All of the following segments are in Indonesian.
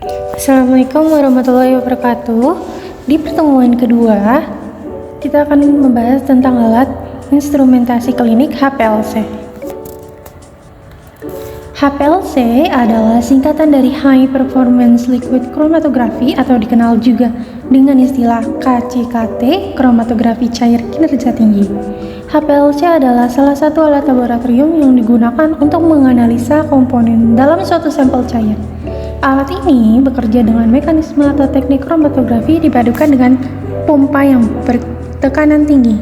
Assalamualaikum warahmatullahi wabarakatuh. Di pertemuan kedua, kita akan membahas tentang alat instrumentasi klinik HPLC. HPLC adalah singkatan dari High Performance Liquid Chromatography atau dikenal juga dengan istilah KCKT, kromatografi cair kinerja tinggi. HPLC adalah salah satu alat laboratorium yang digunakan untuk menganalisa komponen dalam suatu sampel cair. Alat ini bekerja dengan mekanisme atau teknik kromatografi dipadukan dengan pompa yang bertekanan tinggi.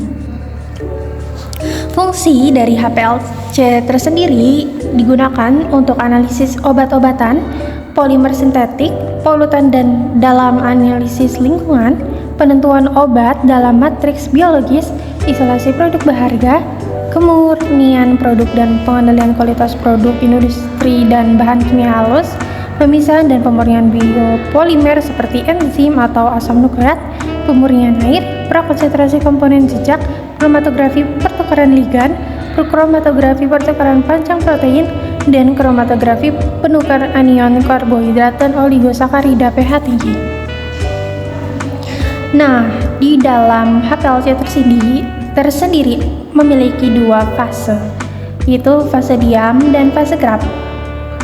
Fungsi dari HPLC tersendiri digunakan untuk analisis obat-obatan, polimer sintetik, polutan dan dalam analisis lingkungan, penentuan obat dalam matriks biologis, isolasi produk berharga, kemurnian produk dan pengendalian kualitas produk industri dan bahan kimia halus, pemisahan dan pemurnian biopolimer seperti enzim atau asam nukleat, pemurnian air, prakonsentrasi komponen jejak, kromatografi pertukaran ligan, kromatografi pertukaran panjang protein, dan kromatografi penukar anion karbohidrat dan oligosakarida pH tinggi. Nah, di dalam HPLC tersendiri memiliki dua fase, yaitu fase diam dan fase gerak.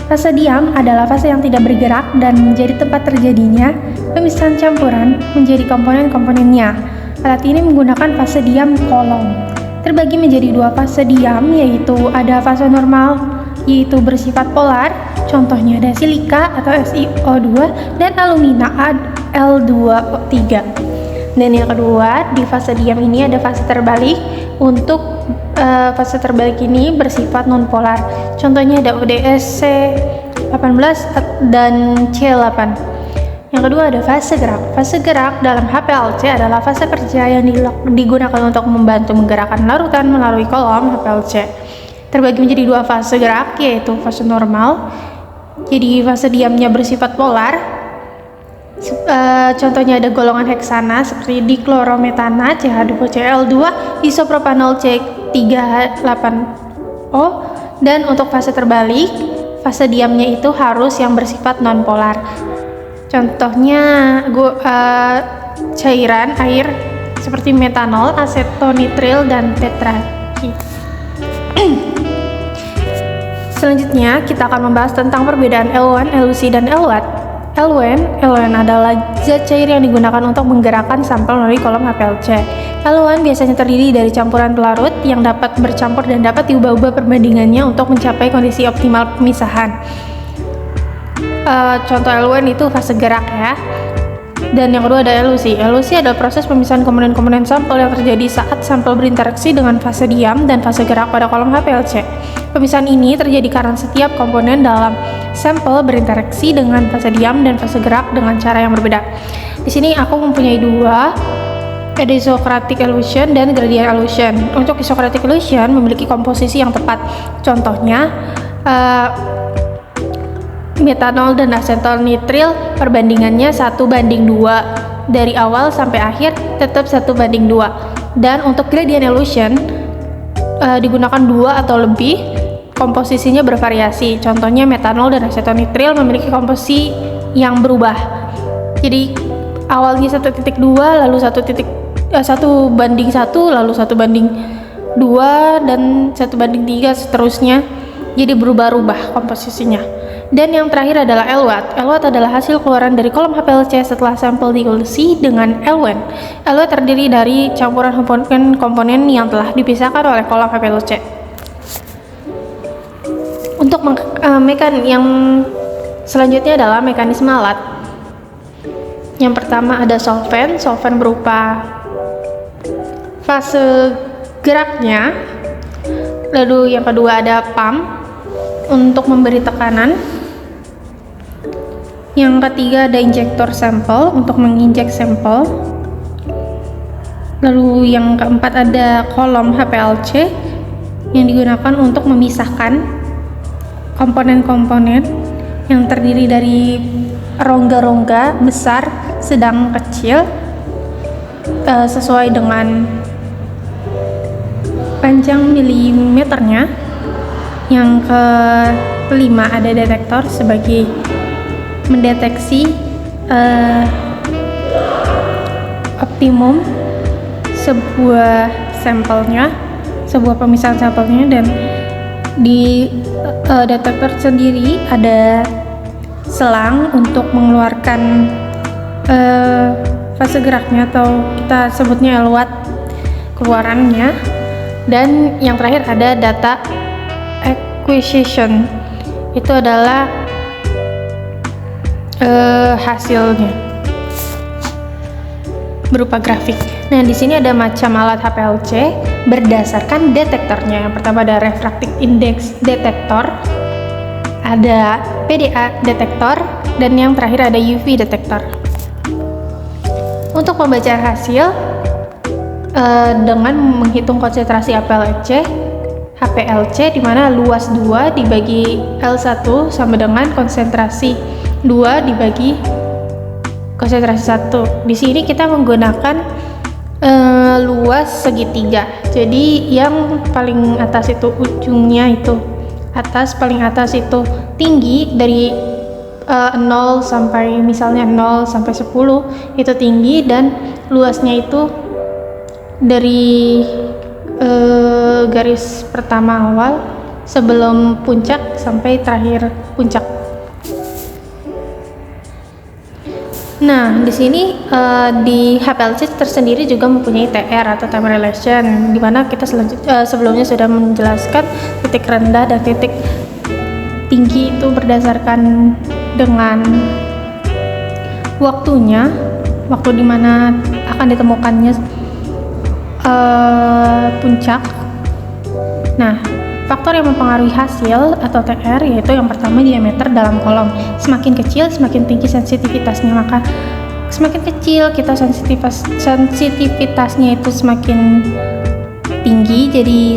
Fase diam adalah fase yang tidak bergerak dan menjadi tempat terjadinya pemisahan campuran menjadi komponen-komponennya. Alat ini menggunakan fase diam kolom. Terbagi menjadi dua fase diam, yaitu ada fase normal, yaitu bersifat polar, contohnya ada silika atau SiO2 dan alumina Al2O3. Dan yang kedua, di fase diam ini ada fase terbalik. Untuk fase terbalik ini bersifat non-polar. Contohnya ada ODS C18 dan C8. Yang kedua ada fase gerak. Fase gerak dalam HPLC adalah fase kerja yang digunakan untuk membantu menggerakkan larutan melalui kolom HPLC. Terbagi menjadi dua fase gerak, yaitu fase normal. Jadi fase diamnya bersifat polar. Contohnya ada golongan heksana seperti diklorometana CH2Cl2, isopropanol C38O. Dan untuk fase terbalik, fase diamnya itu harus yang bersifat non-polar. Contohnya cairan air seperti metanol, asetonitril, dan tetraki. Selanjutnya kita akan membahas tentang perbedaan L1, LUC, dan LWAT. L1 adalah zat cair yang digunakan untuk menggerakkan sampel melalui kolom HPLC. L1 biasanya terdiri dari campuran pelarut yang dapat bercampur dan dapat diubah-ubah perbandingannya untuk mencapai kondisi optimal pemisahan. Contoh L1 itu fase gerak ya. Dan yang kedua ada LUC. LUC adalah proses pemisahan komponen-komponen sampel yang terjadi saat sampel berinteraksi dengan fase diam dan fase gerak pada kolom HPLC. Pemisahan ini terjadi karena setiap komponen dalam sampel berinteraksi dengan fase diam dan fase gerak dengan cara yang berbeda. Di sini aku mempunyai dua, ada isocratic elution dan gradient elution. Untuk isocratic elution memiliki komposisi yang tepat. Contohnya metanol dan asetonitril perbandingannya 1:2 dari awal sampai akhir tetap 1:2. Dan untuk gradient elution digunakan 2 atau lebih, komposisinya bervariasi. Contohnya metanol dan asetonitril memiliki komposisi yang berubah. Jadi awalnya 1:2 lalu 1:1 lalu 1:2 dan 1:3 seterusnya. Jadi berubah-ubah komposisinya. Dan yang terakhir adalah LWAT. LWAT adalah hasil keluaran dari kolom HPLC setelah sampel dikulisi dengan L1. LWAT terdiri dari campuran komponen yang telah dipisahkan oleh kolom HPLC. Untuk yang selanjutnya adalah mekanisme alat. Yang pertama ada solvent berupa fase geraknya. Lalu yang kedua ada pump untuk memberi tekanan. Yang ketiga ada injektor sampel untuk menginjek sampel. Lalu yang keempat ada kolom HPLC yang digunakan untuk memisahkan komponen-komponen yang terdiri dari rongga-rongga besar, sedang, kecil sesuai dengan panjang milimeternya. Yang kelima ada detektor sebagai mendeteksi optimum sebuah sampelnya, sebuah pemisahan sampelnya, dan di detektor sendiri ada selang untuk mengeluarkan fase geraknya atau kita sebutnya eluat keluarannya. Dan yang terakhir ada data acquisition, itu adalah hasilnya berupa grafik. Nah, di sini ada macam alat HPLC berdasarkan detektornya. Yang pertama ada refractive index detektor, ada PDA detektor, dan yang terakhir ada UV detektor. Untuk pembacaan hasil dengan menghitung konsentrasi HPLC di mana luas 2 dibagi L1 sama dengan konsentrasi 2 dibagi konsentrasi 1. Di sini kita menggunakan luas segitiga. Jadi yang paling atas itu ujungnya itu paling atas itu tinggi dari 0 sampai misalnya 0 sampai 10 itu tinggi, dan luasnya itu dari garis pertama awal sebelum puncak sampai terakhir puncak. Nah, di sini di HPLC tersendiri juga mempunyai TR atau time relation, di mana kita sebelumnya sudah menjelaskan titik rendah dan titik tinggi itu berdasarkan dengan waktunya, waktu di mana akan ditemukannya puncak. Nah, faktor yang mempengaruhi hasil atau TR yaitu yang pertama diameter dalam kolom. Semakin kecil semakin tinggi sensitivitasnya, maka semakin kecil kita sensitivitasnya itu semakin tinggi, jadi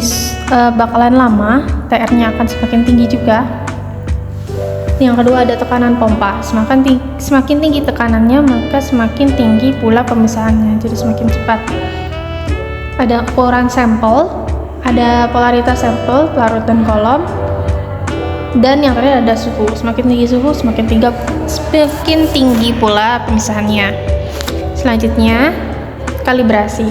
bakalan lama, TR-nya akan semakin tinggi juga. Yang kedua ada tekanan pompa. Semakin tinggi tekanannya maka semakin tinggi pula pemisahannya, jadi semakin cepat. Ada ukuran sampel, ada polaritas sampel, larut dan kolom, dan yang terakhir ada suhu. Semakin tinggi suhu, semakin tinggi pula pemisahannya. Selanjutnya, kalibrasi.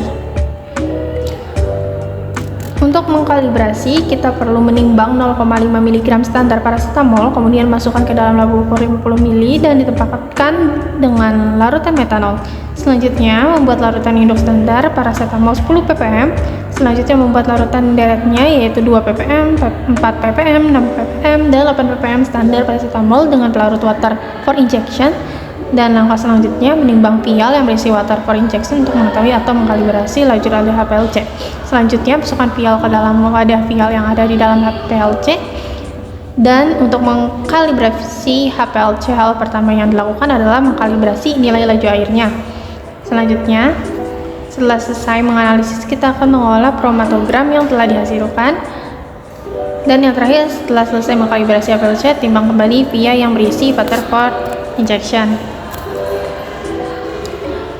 Untuk mengkalibrasi, kita perlu menimbang 0,5 mg standar paracetamol, kemudian masukkan ke dalam laboratorium 50 ml dan ditempatkan dengan larutan metanol. Selanjutnya, membuat larutan induk standar paracetamol 10 ppm. Selanjutnya, membuat larutan deretnya yaitu 2 ppm, 4 ppm, 6 ppm, dan 8 ppm standar paracetamol dengan pelarut water for injection. Dan langkah selanjutnya menimbang vial yang berisi water for injection untuk mengetahui atau mengkalibrasi laju HPLC. Selanjutnya masukkan vial ke dalam wadah vial yang ada di dalam HPLC. Dan untuk mengkalibrasi HPLC, hal pertama yang dilakukan adalah mengkalibrasi nilai laju airnya. Selanjutnya, setelah selesai menganalisis, kita akan mengolah kromatogram yang telah dihasilkan. Dan yang terakhir, setelah selesai mengkalibrasi HPLC, timbang kembali via yang berisi water for injection.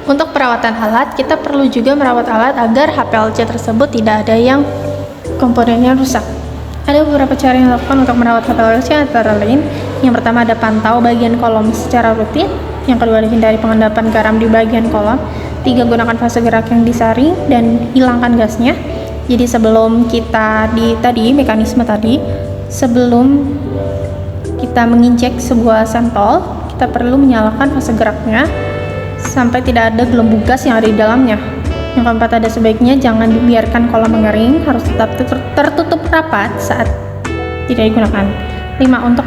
Untuk perawatan alat, kita perlu juga merawat alat agar HPLC tersebut tidak ada yang komponennya rusak. Ada beberapa cara yang dilakukan untuk merawat HPLC, antara lain yang pertama ada pantau bagian kolom secara rutin, yang kedua hindari pengendapan garam di bagian kolom, 3 gunakan fase gerak yang disaring dan hilangkan gasnya. Jadi sebelum kita sebelum kita menginjek sebuah sampel, kita perlu menyalakan fase geraknya sampai tidak ada gelembung gas yang ada di dalamnya. Yang keempat, ada sebaiknya jangan dibiarkan kolom mengering, harus tetap tertutup rapat saat tidak digunakan. 5. Untuk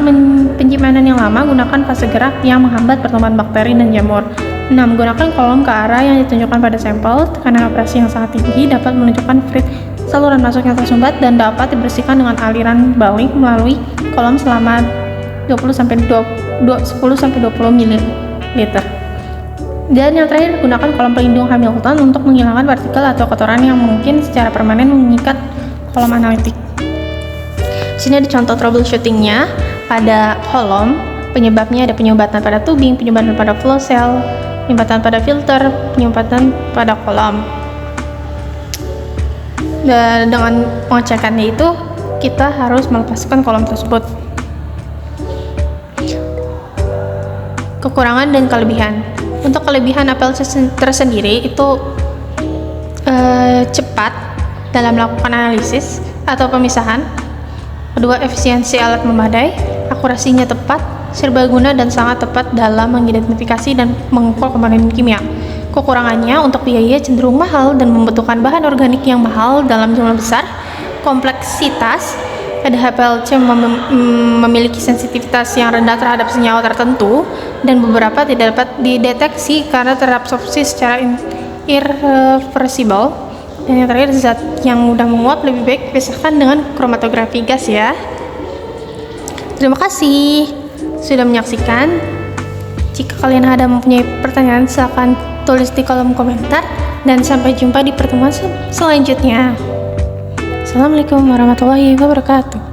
penyimpanan yang lama, gunakan fase gerak yang menghambat pertumbuhan bakteri dan jamur. 6. Gunakan kolom ke arah yang ditunjukkan pada sampel. Tekanan operasi yang sangat tinggi dapat menunjukkan frit saluran masuk yang tersumbat dan dapat dibersihkan dengan aliran balik melalui kolom selama 10-20 ml. Dan yang terakhir, gunakan kolom pelindung Hamilton untuk menghilangkan partikel atau kotoran yang mungkin secara permanen mengikat kolom analitik. Di sini ada contoh troubleshootingnya. Pada kolom, penyebabnya ada penyumbatan pada tubing, penyumbatan pada flow cell, penyumbatan pada filter, penyumbatan pada kolom. Dan dengan pengecekannya itu, kita harus melepaskan kolom tersebut. kekurangan dan kelebihan. Untuk kelebihan HPLC tersendiri itu cepat dalam melakukan analisis atau pemisahan. Kedua, efisiensi alat memadai, akurasinya tepat, serbaguna dan sangat tepat dalam mengidentifikasi dan mengukur komponen kimia. Kekurangannya untuk biaya cenderung mahal dan membutuhkan bahan organik yang mahal dalam jumlah besar. Kompleksitas, pada HPLC memiliki sensitivitas yang rendah terhadap senyawa tertentu dan beberapa tidak dapat dideteksi karena terabsorpsi secara irreversible. Dan yang terakhir, zat yang mudah menguap lebih baik dipisahkan dengan kromatografi gas ya. Terima kasih sudah menyaksikan. Jika kalian ada mempunyai pertanyaan, silakan tulis di kolom komentar dan sampai jumpa di pertemuan selanjutnya. Assalamualaikum warahmatullahi wabarakatuh.